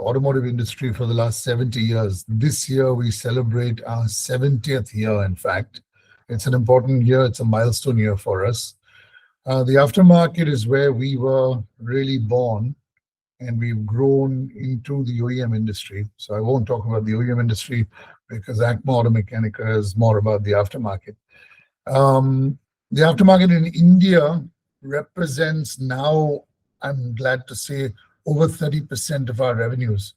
automotive industry for the last 70 years. This year, we celebrate our 70th year, in fact. It's an important year. It's a milestone year for us. The aftermarket is where we were really born, and we've grown into the OEM industry. So I won't talk about the OEM industry because ACMA Automechanika is more about the aftermarket. The aftermarket in India represents now, I'm glad to say, over 30% of our revenues.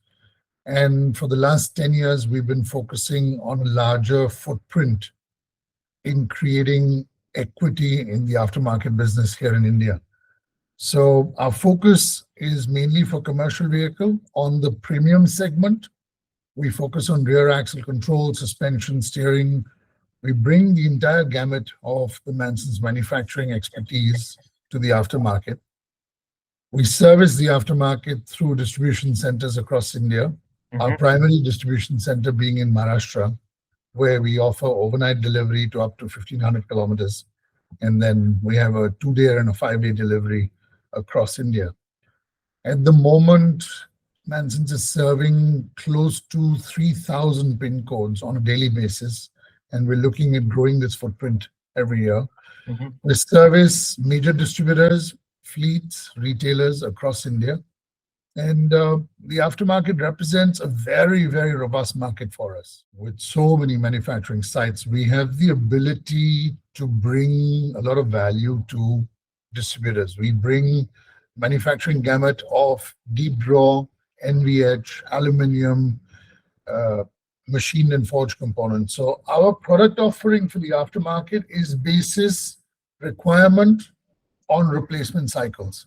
And for the last 10 years, we've been focusing on a larger footprint in creating equity in the aftermarket business here in India. So our focus is mainly for commercial vehicle. On the premium segment, we focus on rear axle control, suspension, steering. We bring the entire gamut of the Mansons manufacturing expertise to the aftermarket. We service the aftermarket through distribution centers across India. Our primary distribution center being in Maharashtra, where we offer overnight delivery to up to 1,500 kilometers. And then we have a 2-day and a 5-day delivery across India. At the moment, Mansons is serving close to 3,000 PIN codes on a daily basis, and we're looking at growing this footprint every year. We service major distributors, fleets, retailers across India. And the aftermarket represents a very, very robust market for us. With so many manufacturing sites, we have the ability to bring a lot of value to distributors. We bring manufacturing gamut of deep draw, NVH, aluminum, machined and forged components. So our product offering for the aftermarket is basis requirement on replacement cycles.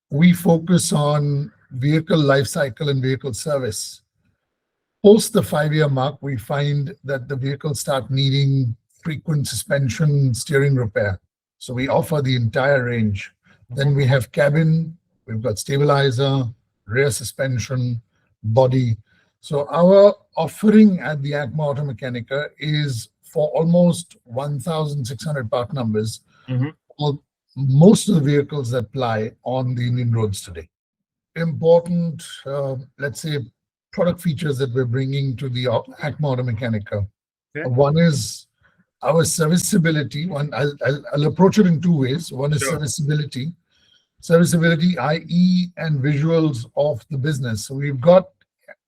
We focus on vehicle life cycle and vehicle service. Post the 5-year mark, we find that the vehicles start needing frequent suspension, steering repair. So we offer the entire range. Then we have cabin, we've got stabilizer, rear suspension, body. So our offering at the ACMA Automechanika is for almost 1,600 part numbers for most of the vehicles that ply on the Indian roads today. Important, let's say, product features that we're bringing to the ACMA Automechanika. One is our serviceability. I'll approach it in 2 ways. One is serviceability, i.e. and visuals of the business. So we've got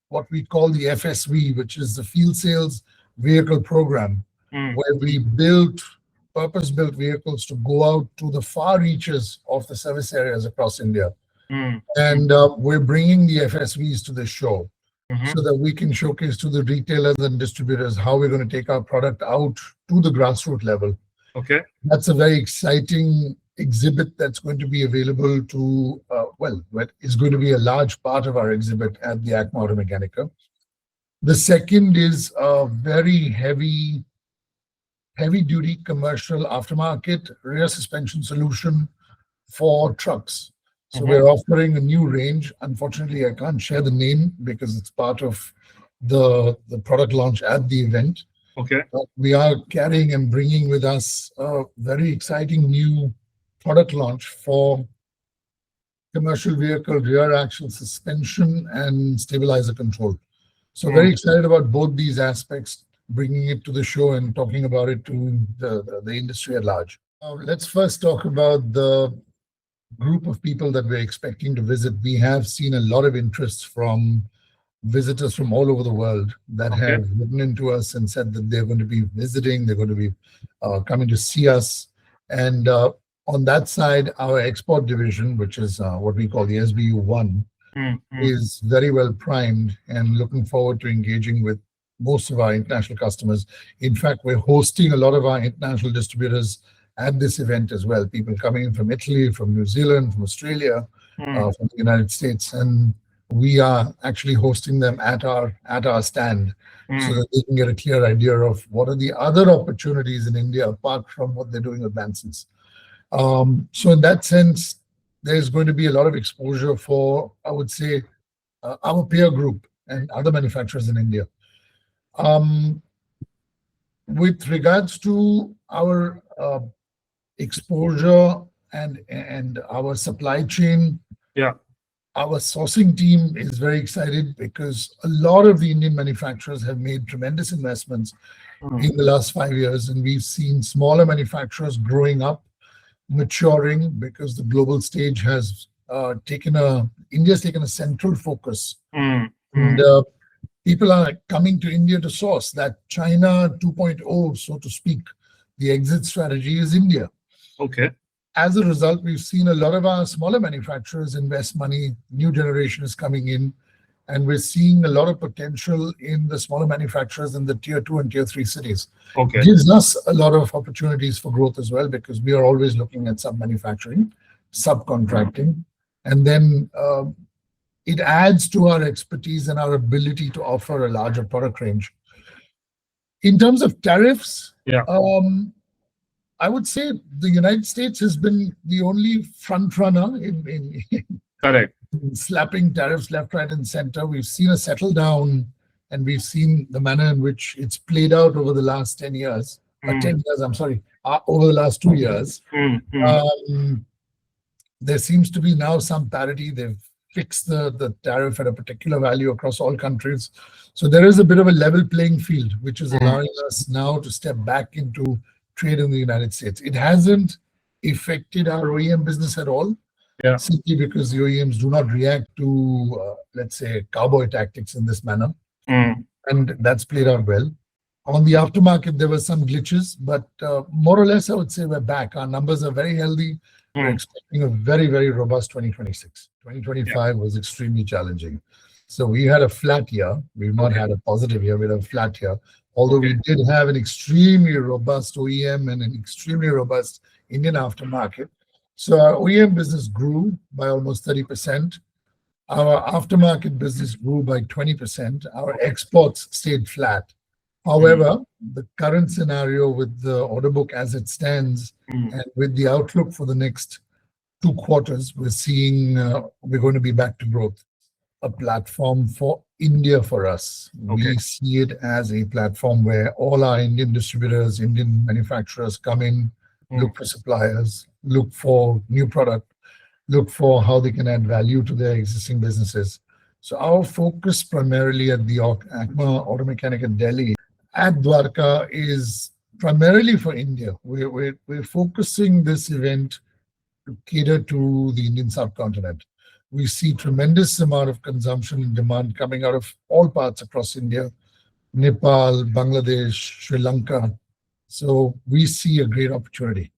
what we call the FSV, which is the Field Sales Vehicle Program, where we build purpose-built vehicles to go out to the far reaches of the service areas across India. And we're bringing the FSVs to the show so that we can showcase to the retailers and distributors how we're going to take our product out to the grassroots level. That's a very exciting exhibit that's going to be available to, it's going to be a large part of our exhibit at the ACMA Automechanika. The second is a very heavy-duty commercial aftermarket rear suspension solution for trucks. So we're offering a new range. Unfortunately, I can't share the name because it's part of the product launch at the event. But we are carrying and bringing with us a very exciting new product launch for commercial vehicle rear axle suspension and stabilizer control. So very excited about both these aspects, bringing it to the show and talking about it to the industry at large. Let's first talk about the group of people that we're expecting to visit. We have seen a lot of interest from visitors from all over the world that have written into us and said that they're going to be visiting, they're going to be coming to see us. And on that side, our export division, which is what we call the SBU1, is very well primed and looking forward to engaging with most of our international customers. In fact, we're hosting a lot of our international distributors at this event as well. People coming in from Italy, from New Zealand, from Australia, from the United States. And we are actually hosting them at our stand so that they can get a clear idea of what are the other opportunities in India apart from what they're doing with Mansons. So in that sense, there's going to be a lot of exposure for, I would say, our peer group and other manufacturers in India. With regards to our exposure and our supply chain, Our sourcing team is very excited because a lot of the Indian manufacturers have made tremendous investments in the last 5 years, and we've seen smaller manufacturers growing up, maturing, because the global stage has India's taken a central focus. And people are coming to India to source. That China 2.0, so to speak, the exit strategy is India. Okay. As a result, we've seen a lot of our smaller manufacturers invest money. New generation is coming in, and we're seeing a lot of potential in the smaller manufacturers in the tier 2 and tier 3 cities. Okay. Gives us a lot of opportunities for growth as well, because we are always looking at sub-manufacturing, subcontracting, and then it adds to our expertise and our ability to offer a larger product range. In terms of tariffs, I would say the United States has been the only front runner in Correct. slapping tariffs left, right, and center. We've seen a settle down, and we've seen the manner in which it's played out over the last 10 years. 10 years, I'm sorry, over the last 2 years. There seems to be now some parity. They've fixed the tariff at a particular value across all countries. So there is a bit of a level playing field, which is allowing us now to step back into trade in the United States. It hasn't affected our OEM business at all, simply because the OEMs do not react to, let's say, cowboy tactics in this manner. And that's played out well. On the aftermarket, there were some glitches, but more or less, I would say we're back. Our numbers are very healthy. We're expecting a very, very robust 2026. 2025 was extremely challenging. So we had a flat year. We've not had a positive year. We had a flat year. Although we did have an extremely robust OEM and an extremely robust Indian aftermarket. So our OEM business grew by almost 30%. Our aftermarket business grew by 20%. Our exports stayed flat. However, the current scenario with the order book as it stands and with the outlook for the next 2 quarters, we're seeing we're going to be back to growth. A platform for India for us. We see it as a platform where all our Indian distributors, Indian manufacturers come in, look for suppliers, look for new product, look for how they can add value to their existing businesses. So our focus primarily at the ACMA Automechanika Delhi at Dwarka is primarily for India. We're focusing this event to cater to the Indian subcontinent. We see tremendous amount of consumption and demand coming out of all parts across India, Nepal, Bangladesh, Sri Lanka. So we see a great opportunity.